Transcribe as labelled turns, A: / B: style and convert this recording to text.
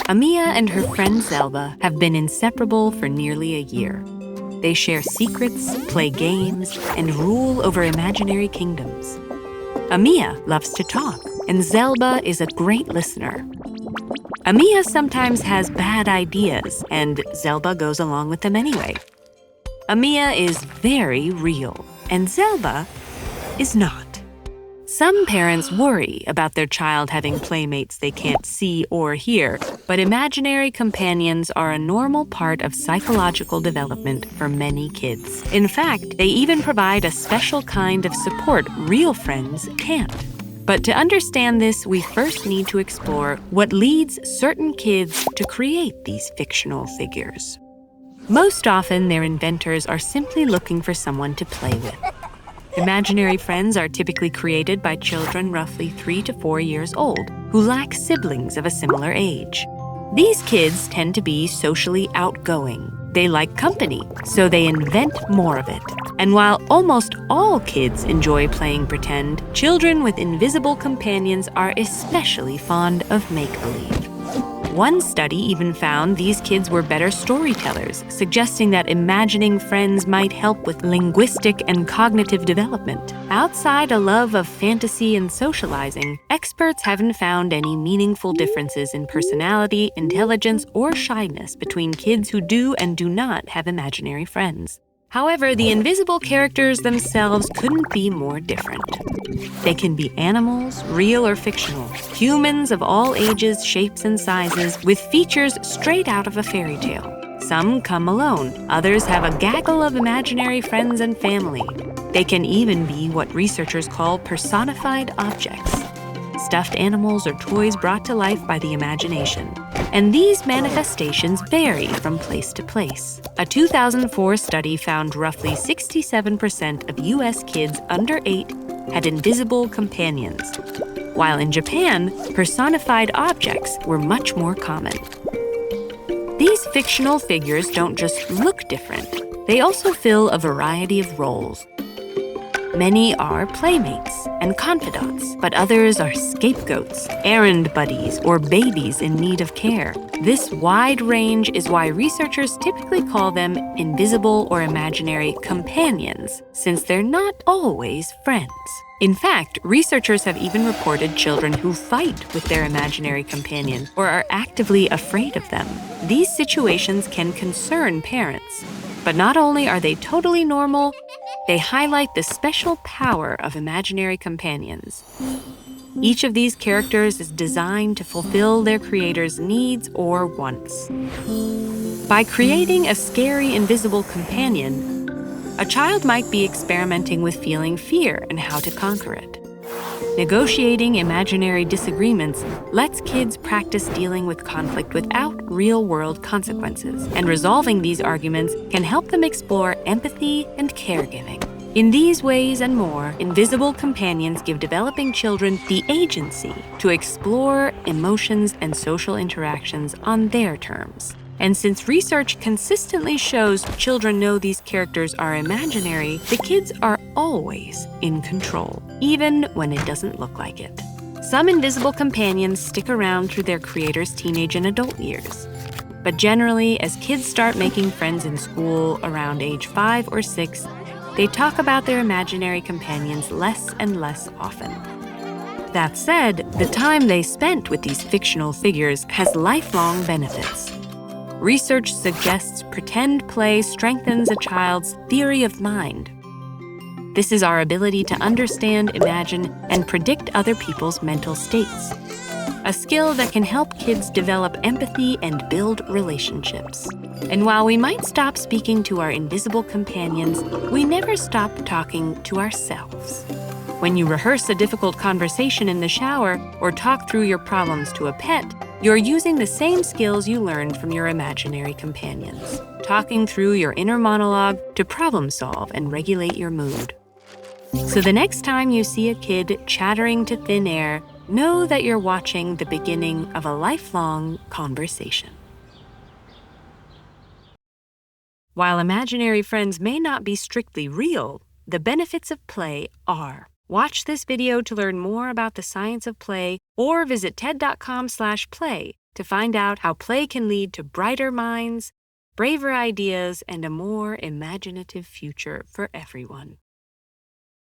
A: Amia and her friend Zelba have been inseparable for nearly a year. They share secrets, play games, and rule over imaginary kingdoms. Amia loves to talk, and Zelba is a great listener. Amia sometimes has bad ideas, and Zelba goes along with them anyway. Amia is very real, and Zelba is not. Some parents worry about their child having playmates they can't see or hear, but imaginary companions are a normal part of psychological development for many kids. In fact, they even provide a special kind of support real friends can't. But to understand this, we first need to explore what leads certain kids to create these fictional figures. Most often, their inventors are simply looking for someone to play with. Imaginary friends are typically created by children roughly 3 to 4 years old who lack siblings of a similar age. These kids tend to be socially outgoing. They like company, so they invent more of it. And while almost all kids enjoy playing pretend, children with invisible companions are especially fond of make-believe. One study even found these kids were better storytellers, suggesting that imagining friends might help with linguistic and cognitive development. Outside a love of fantasy and socializing, experts haven't found any meaningful differences in personality, intelligence, or shyness between kids who do and do not have imaginary friends. However, the invisible characters themselves couldn't be more different. They can be animals, real or fictional, humans of all ages, shapes, and sizes, with features straight out of a fairy tale. Some come alone, others have a gaggle of imaginary friends and family. They can even be what researchers call personified objects, stuffed animals or toys brought to life by the imagination. And these manifestations vary from place to place. A 2004 study found roughly 67% of U.S. kids under 8 had invisible companions, while in Japan, personified objects were much more common. These fictional figures don't just look different, they also fill a variety of roles. Many are playmates and confidants, but others are scapegoats, errand buddies, or babies in need of care. This wide range is why researchers typically call them invisible or imaginary companions, since they're not always friends. In fact, researchers have even reported children who fight with their imaginary companion or are actively afraid of them. These situations can concern parents, but not only are they totally normal, they highlight the special power of imaginary companions. Each of these characters is designed to fulfill their creator's needs or wants. By creating a scary, invisible companion, a child might be experimenting with feeling fear and how to conquer it. Negotiating imaginary disagreements lets kids practice dealing with conflict without real-world consequences, and resolving these arguments can help them explore empathy and caregiving. In these ways and more, invisible companions give developing children the agency to explore emotions and social interactions on their terms. And since research consistently shows children know these characters are imaginary, the kids are always in control, even when it doesn't look like it. Some invisible companions stick around through their creator's teenage and adult years. But generally, as kids start making friends in school around age 5 or 6, they talk about their imaginary companions less and less often. That said, the time they spent with these fictional figures has lifelong benefits. Research suggests pretend play strengthens a child's theory of mind. This is our ability to understand, imagine, and predict other people's mental states, a skill that can help kids develop empathy and build relationships. And while we might stop speaking to our invisible companions, we never stop talking to ourselves. When you rehearse a difficult conversation in the shower or talk through your problems to a pet, you're using the same skills you learned from your imaginary companions, talking through your inner monologue to problem solve and regulate your mood. So the next time you see a kid chattering to thin air, know that you're watching the beginning of a lifelong conversation. While imaginary friends may not be strictly real, the benefits of play are. Watch this video to learn more about the science of play or visit TED.com/play to find out how play can lead to brighter minds, braver ideas, and a more imaginative future for everyone.